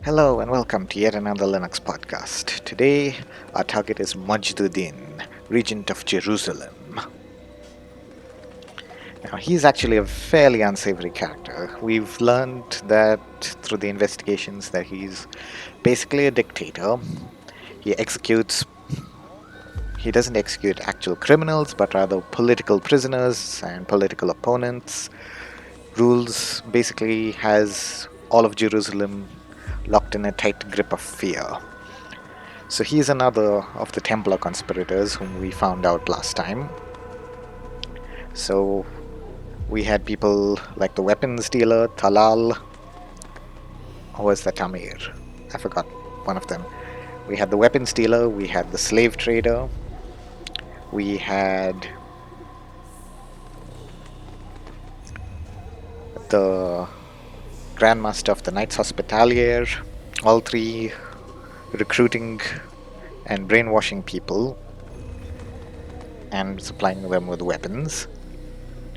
Hello and welcome to yet another Linux podcast. Today, our target is Majd Addin, regent of Jerusalem. Now, he's actually a fairly unsavory character. We've learned that through the investigations that he's basically a dictator. He executes, he doesn't execute actual criminals, but rather political prisoners and political opponents. Rules basically has all of Jerusalem locked in a tight grip of fear. So he's another of the Templar conspirators whom we found out last time. So we had people like the weapons dealer, Talal, or was that Tamir? I forgot one of them. We had the weapons dealer, we had the slave trader, we had the Grandmaster of the Knights Hospitalier, all three recruiting and brainwashing people and supplying them with weapons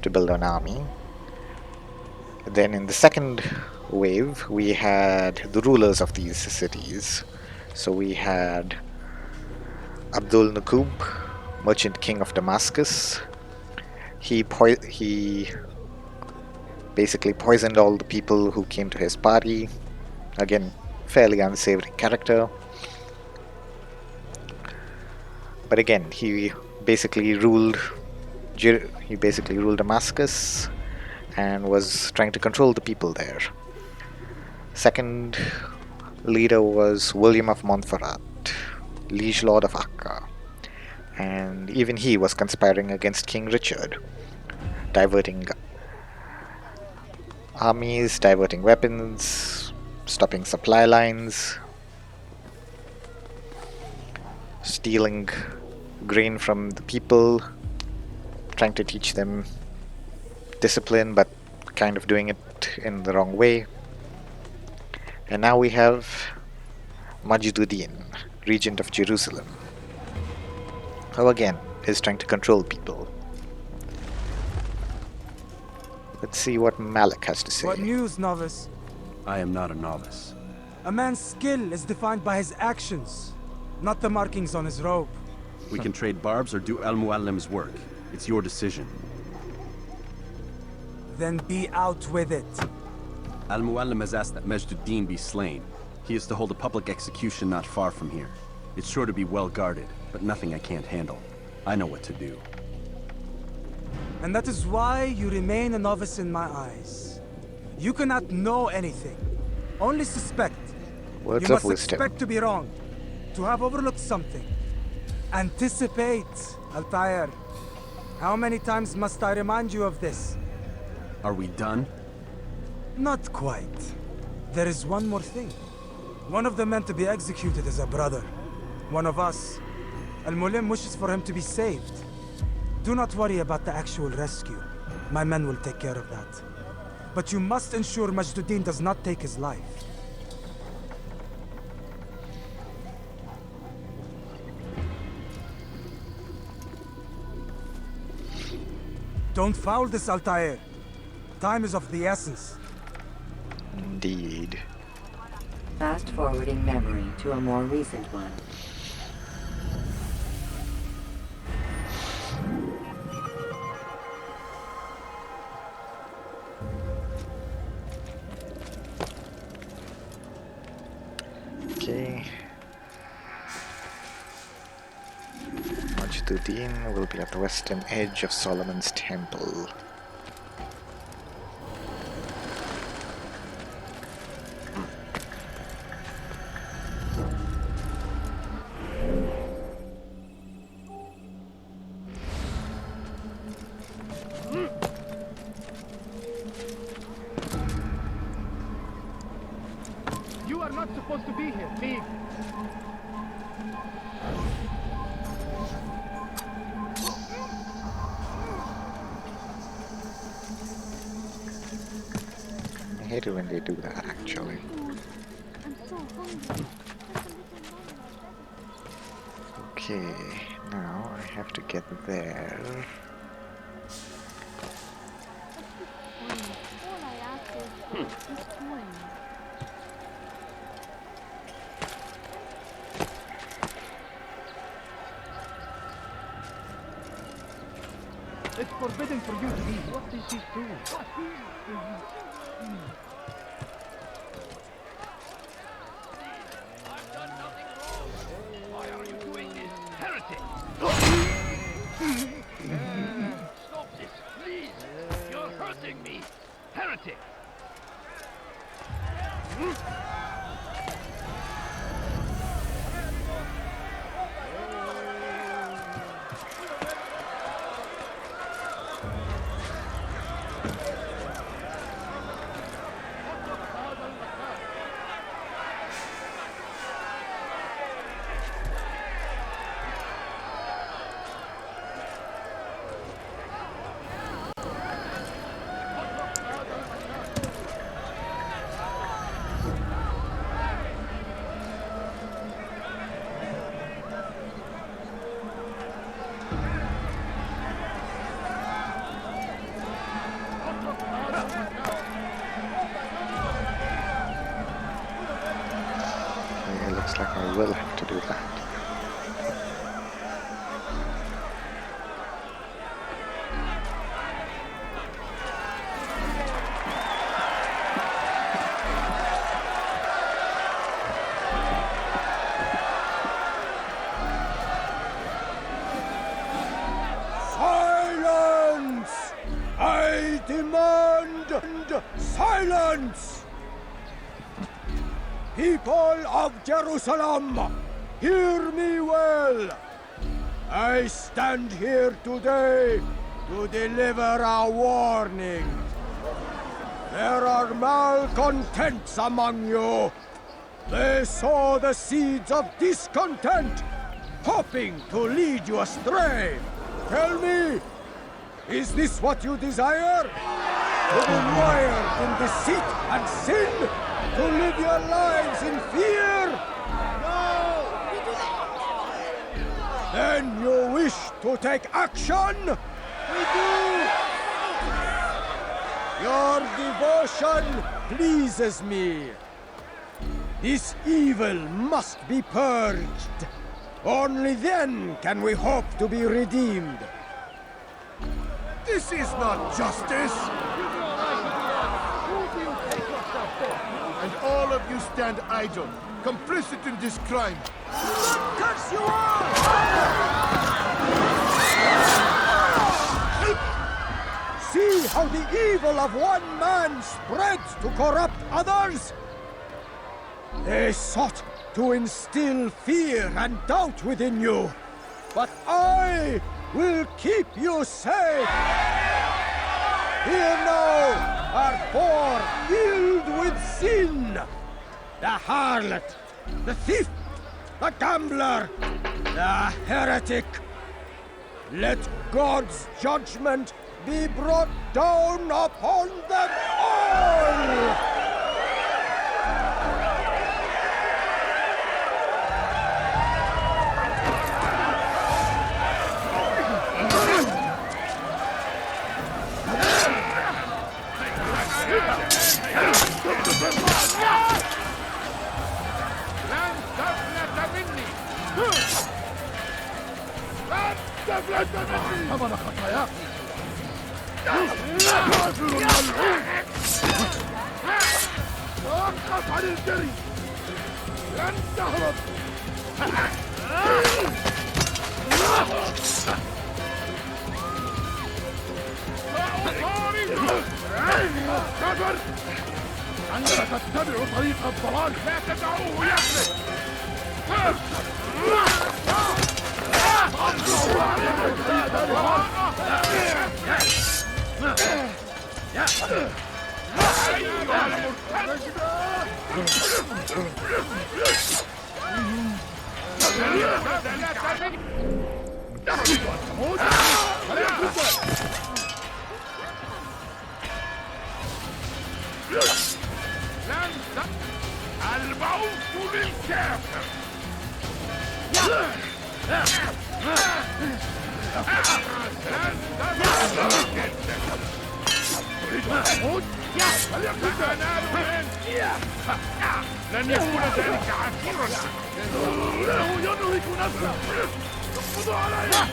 to build an army. Then in the second wave, we had the rulers of these cities. So we had Abdul Naqub, merchant king of Damascus. He basically poisoned all the people who came to his party. Again, fairly unsavory character. But again, basically ruled he basically ruled Damascus and was trying to control the people there. Second leader was William of Montferrat, liege lord of Acca, and even he was conspiring against King Richard, diverting armies, diverting weapons, stopping supply lines, stealing grain from the people, trying to teach them discipline, but kind of doing it in the wrong way. And now we have Majd Addin, regent of Jerusalem, who again is trying to control people. Let's see what Malik has to say. What news, novice? I am not a novice. A man's skill is defined by his actions, not the markings on his robe. We can trade barbs or do Al-Muallim's work. It's your decision. Then be out with it. Al-Muallim has asked that Majd Addin be slain. He is to hold a public execution not far from here. It's sure to be well guarded, but nothing I can't handle. I know what to do. And that is why you remain a novice in my eyes. You cannot know anything, only suspect. Words You of must wisdom. expect to be wrong, to have overlooked something. Anticipate, Altair. How many times must I remind you of this? Are we done? Not quite. There is one more thing. One of the men to be executed is a brother. One of us. Al-Mulim wishes for him to be saved. Do not worry about the actual rescue. My men will take care of that. But you must ensure Majd Addin does not take his life. Don't foul this, Altair. Time is of the essence. Indeed. Fast forwarding memory to a more recent one. Okay. Majd Addin will be at the western edge of Solomon's Temple. You are not supposed to be here. Leave. I hate it when they do that, actually. I'm so hungry. Okay, now I have to get there. All I ask is this coin. It's forbidden for you to leave. What did he do? I've done nothing wrong. Why are you doing this? Heretic! Stop this, please! You're hurting me! Heretic! It looks like I will have to do that. Silence! I demand silence! People of Jerusalem, hear me well. I stand here today to deliver a warning. There are malcontents among you. They sow the seeds of discontent, hoping to lead you astray. Tell me, is this what you desire? To be mired in deceit and sin? To live your lives in fear? No! Then you wish to take action? We do! Your devotion pleases me. This evil must be purged. Only then can we hope to be redeemed. This is not justice! And all of you stand idle, complicit in this crime. Curse you all! See how the evil of one man spreads to corrupt others? They sought to instill fear and doubt within you, but I will keep you safe. Here now are four filled with sin. The harlot, the thief, the gambler, the heretic. Let God's judgment be brought down upon them all! حمل خطاياك كافر ملعون توقف عن الجري لن تهرب كفر أنت تتبع طريق الضلال لا تدعوه يفلت الموت للكافر لن يكون ذلك عسيرا انه ينهك نفسه اقبضوا عليه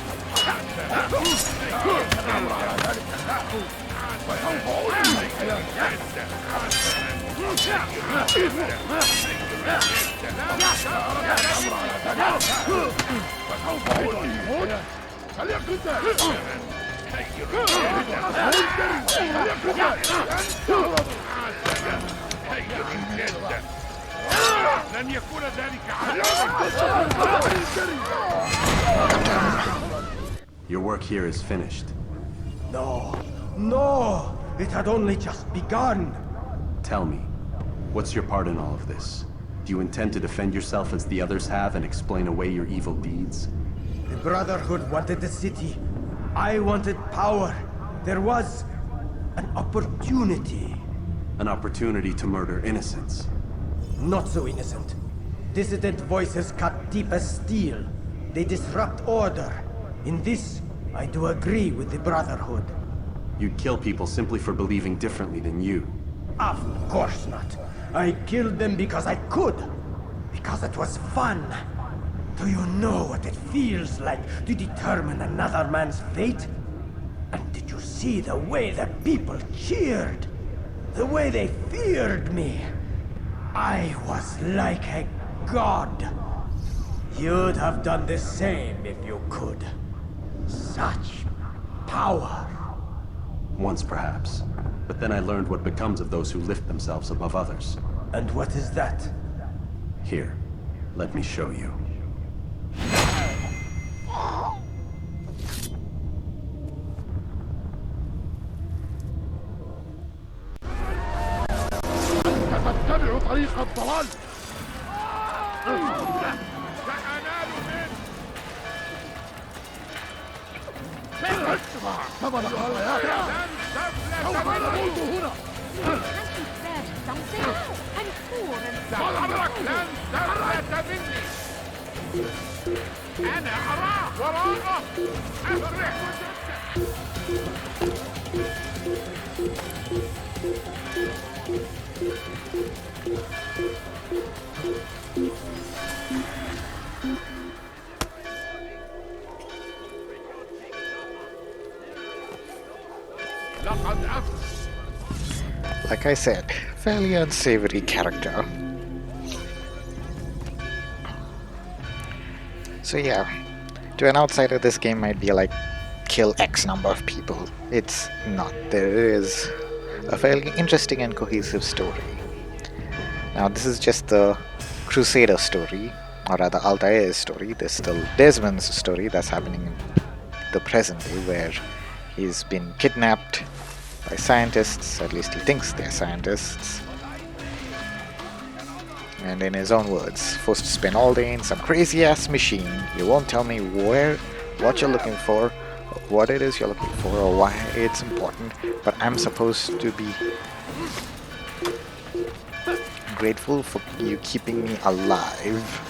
لن يكون ذلك Your work here is finished. No, no! It had only just begun! Tell me, what's your part in all of this? Do you intend to defend yourself as the others have and explain away your evil deeds? The Brotherhood wanted the city. I wanted power. There was an opportunity. An opportunity to murder innocents. Not so innocent. Dissident voices cut deep as steel. They disrupt order. In this, I do agree with the Brotherhood. You'd kill people simply for believing differently than you. Of course not. I killed them because I could. Because it was fun. Do you know what it feels like to determine another man's fate? And did you see the way the people cheered? The way they feared me? I was like a god. You'd have done the same if you could. Such power. Once perhaps. But then I learned what becomes of those who lift themselves above others. And what is that? Here, let me show you. تتبع طريق الضلال اسمع ثمن الحياة سوف نعود هنا طال عمرك لن تفلت مني أنا أراه وراءه أسرع لقد أفلت Like I said, fairly unsavory character. So yeah, to an outsider this game might be like kill X number of people. It's not. There is a fairly interesting and cohesive story. Now this is just the Crusader story, or rather Altair's story. There's still Desmond's story that's happening in the present day, where he's been kidnapped by scientists, at least he thinks they're scientists, and in his own words, forced to spend all day in some crazy ass machine. You won't tell me what you're looking for, what it is you're looking for, or why it's important, but I'm supposed to be grateful for you keeping me alive.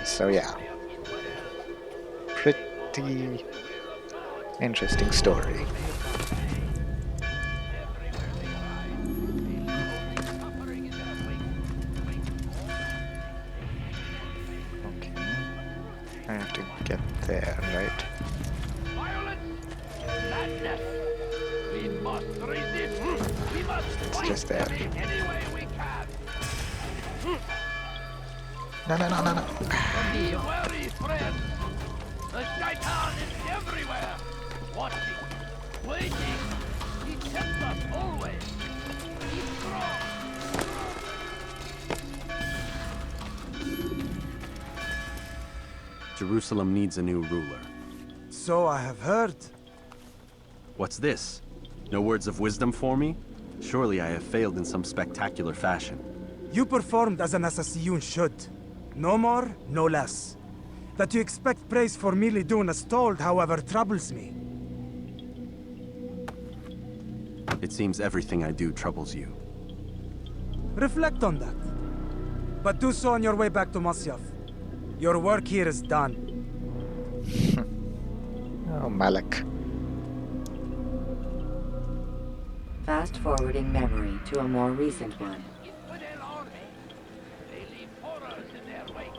So yeah, pretty interesting story. Okay, I have to get there, right? violence, madness. We must resist. We must It's fight just there. in any way we can. No. Be wary, friends. The shaitan is everywhere. Watching, waiting. He tempts us always. He's strong. Jerusalem needs a new ruler. So I have heard. What's this? No words of wisdom for me? Surely I have failed in some spectacular fashion. You performed as an assassin should. No more, no less. That you expect praise for merely doing as told, however, troubles me. It seems everything I do troubles you. Reflect on that. But do so on your way back to Masyaf. Your work here is done. Oh, Malak. Fast forwarding memory to a more recent one. Infidel army. They leave horrors in their wake.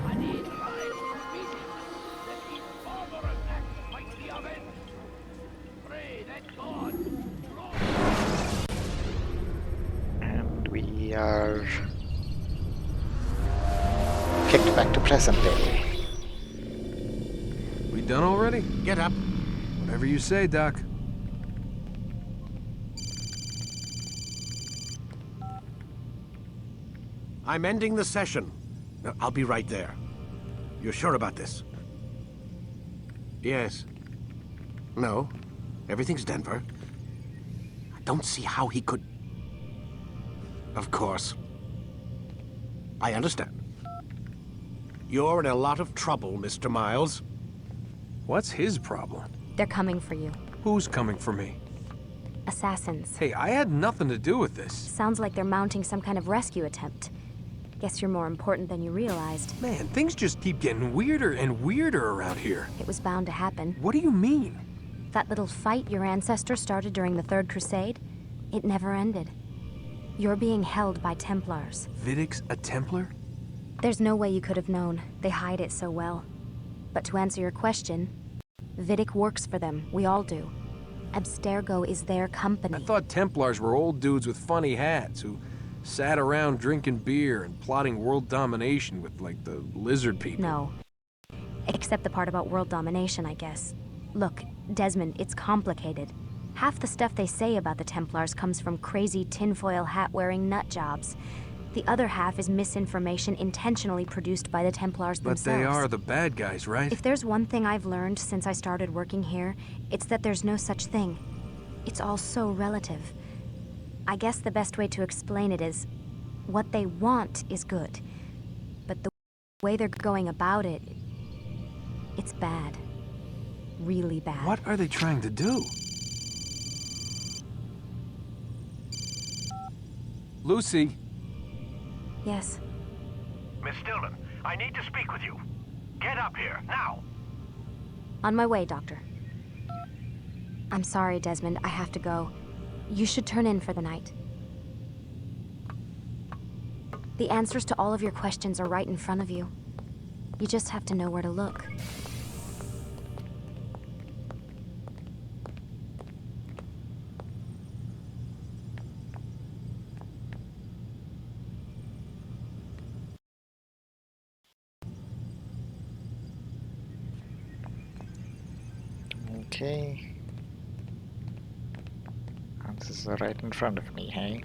Addin rides defeated. The keep father of acts might be avenged. Pray that God And we are kicked back to present day. We done already? Get up. Whatever you say, Doc. I'm ending the session. No, I'll be right there. You're sure about this? Yes. No. Everything's Denver. I don't see how he could... Of course. I understand. You're in a lot of trouble, Mr. Miles. What's his problem? They're coming for you. Who's coming for me? Assassins. Hey, I had nothing to do with this. Sounds like they're mounting some kind of rescue attempt. Guess you're more important than you realized. Man, things just keep getting weirder and weirder around here. It was bound to happen. What do you mean? That little fight your ancestor started during the Third Crusade, it never ended. You're being held by Templars. Vidic's a Templar? There's no way you could have known. They hide it so well. But to answer your question, Vidic works for them. We all do. Abstergo is their company. I thought Templars were old dudes with funny hats who sat around drinking beer and plotting world domination with, like, the lizard people. No. Except the part about world domination, I guess. Look, Desmond, it's complicated. Half the stuff they say about the Templars comes from crazy tinfoil hat-wearing nut jobs. The other half is misinformation intentionally produced by the Templars themselves. But they are the bad guys, right? If there's one thing I've learned since I started working here, it's that there's no such thing. It's all so relative. I guess the best way to explain it is, what they want is good. But the way they're going about it, it's bad. Really bad. What are they trying to do? Lucy. Yes. Miss Stillman, I need to speak with you. Get up here, now! On my way, Doctor. I'm sorry, Desmond. I have to go. You should turn in for the night. The answers to all of your questions are right in front of you. You just have to know where to look. Okay. Answers are right in front of me, hey?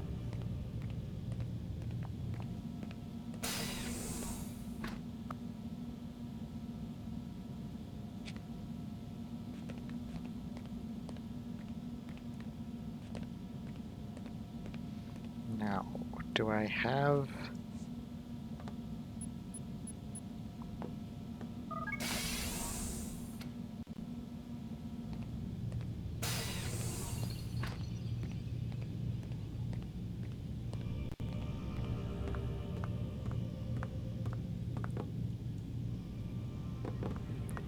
Now, what do I have?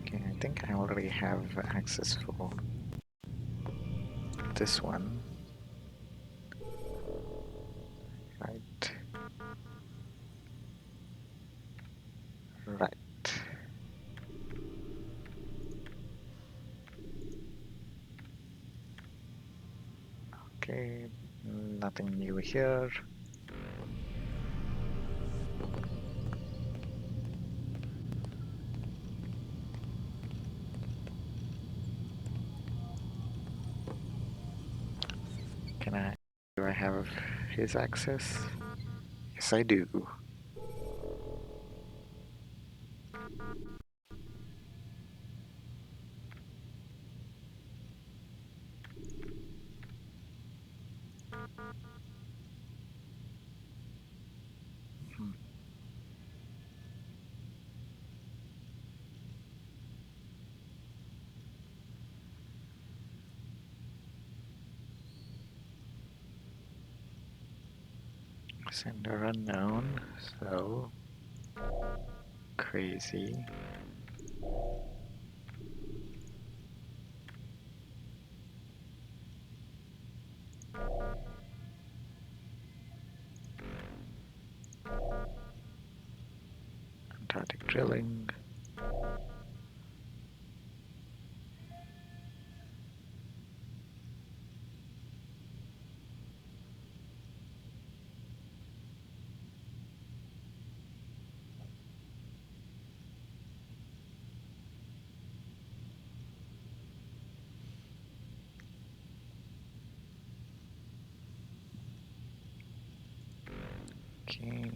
Okay, I think I already have access for this one. Right. Right. Okay, nothing new here. Do I have his access? Yes, I do. Sender unknown, so crazy. Drilling. Okay.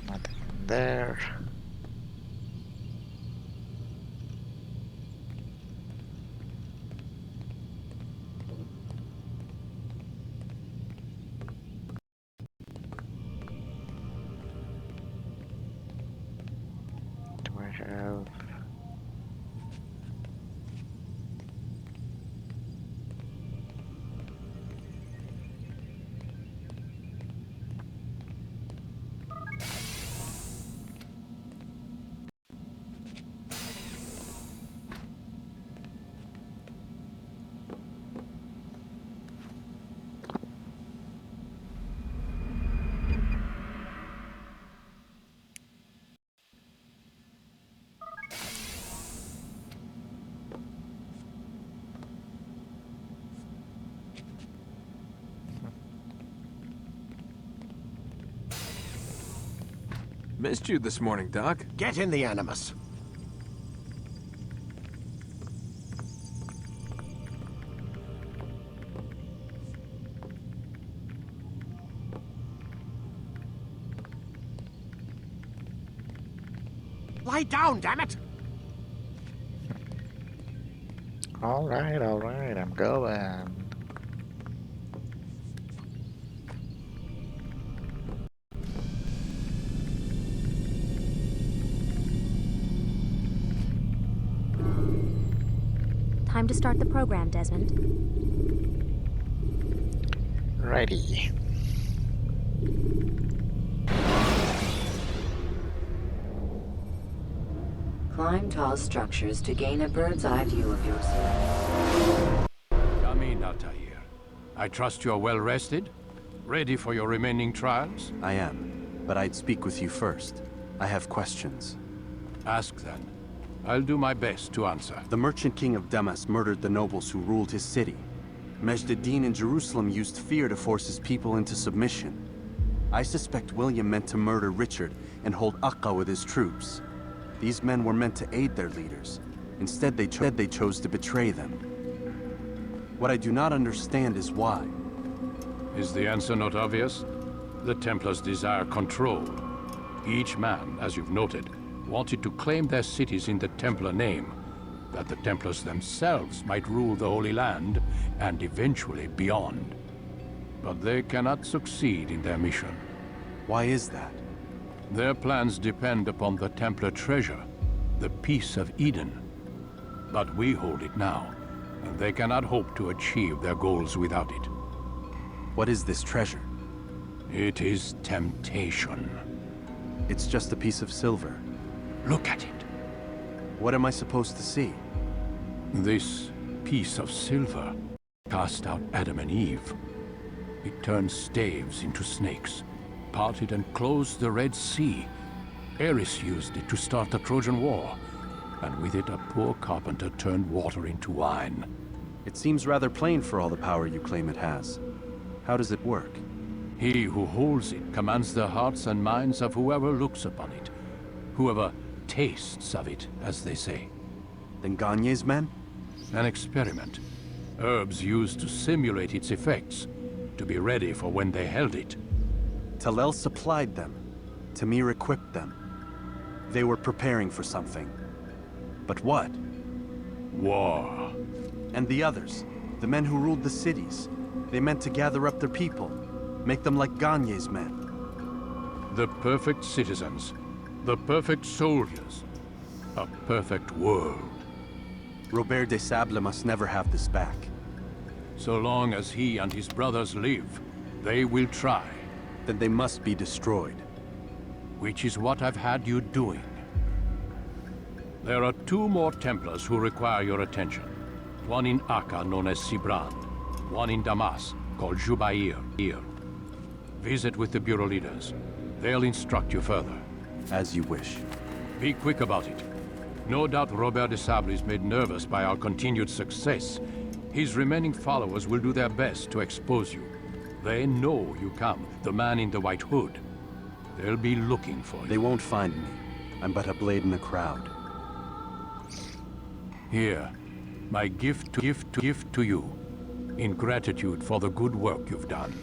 Nothing in there. Do I have... Missed you this morning, Doc. Get in the Animus. Lie down, damn it! All right, I'm going. Time to start the program, Desmond. Righty. Climb tall structures to gain a bird's eye view of your surroundings. Come in, Altair. I trust you're well rested? Ready for your remaining trials? I am, but I'd speak with you first. I have questions. Ask then. I'll do my best to answer. The merchant king of Damas murdered the nobles who ruled his city. Majd Addin in Jerusalem used fear to force his people into submission. I suspect William meant to murder Richard and hold Akka with his troops. These men were meant to aid their leaders. Instead, they chose to betray them. What I do not understand is why. Is the answer not obvious? The Templars desire control. Each man, as you've noted, wanted to claim their cities in the Templar name, that the Templars themselves might rule the Holy Land and eventually beyond. But they cannot succeed in their mission. Why is that? Their plans depend upon the Templar treasure, the Peace of Eden. But we hold it now, and they cannot hope to achieve their goals without it. What is this treasure? It is temptation. It's just a piece of silver. Look at it. What am I supposed to see? This piece of silver cast out Adam and Eve. It turned staves into snakes, parted and closed the Red Sea. Ares used it to start the Trojan War, and with it a poor carpenter turned water into wine. It seems rather plain for all the power you claim it has. How does it work? He who holds it commands the hearts and minds of whoever looks upon it, whoever tastes of it, as they say. Then Gagne's men? An experiment. Herbs used to simulate its effects, to be ready for when they held it. Talel supplied them. Tamir equipped them. They were preparing for something. But what? War. And the others, the men who ruled the cities, they meant to gather up their people, make them like Gagne's men. The perfect citizens, the perfect soldiers, a perfect world. Robert de Sable must never have this back. So long as he and his brothers live, they will try. Then they must be destroyed. which is what I've had you doing. There are 2 more Templars who require your attention. One in Akka, known as Sibran. One in Damas, called Jubair. Visit with the Bureau leaders. They'll instruct you further. As you wish. Be quick about it. No doubt Robert de Sable is made nervous by our continued success. His remaining followers will do their best to expose you. They know you come, the man in the white hood. They'll be looking for you. They won't find me. I'm but a blade in the crowd. Here, my gift to you, in gratitude for the good work you've done.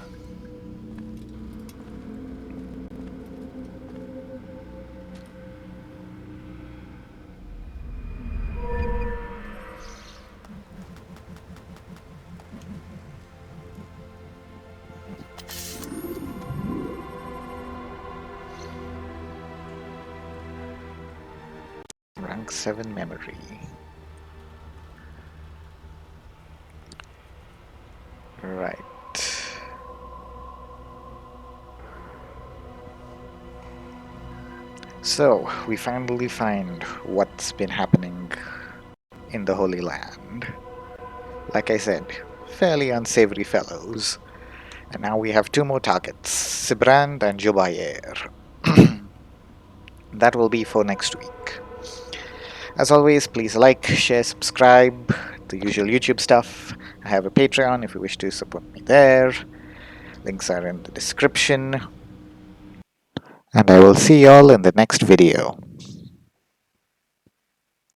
Rank 7 memory. Right. So, we finally find what's been happening in the Holy Land. Like I said, fairly unsavory fellows. And now we have 2 more targets, Sibrand and Jubair. That will be for next week. As always, please like, share, subscribe, the usual YouTube stuff. I have a Patreon if you wish to support me there. Links are in the description. And I will see you all in the next video.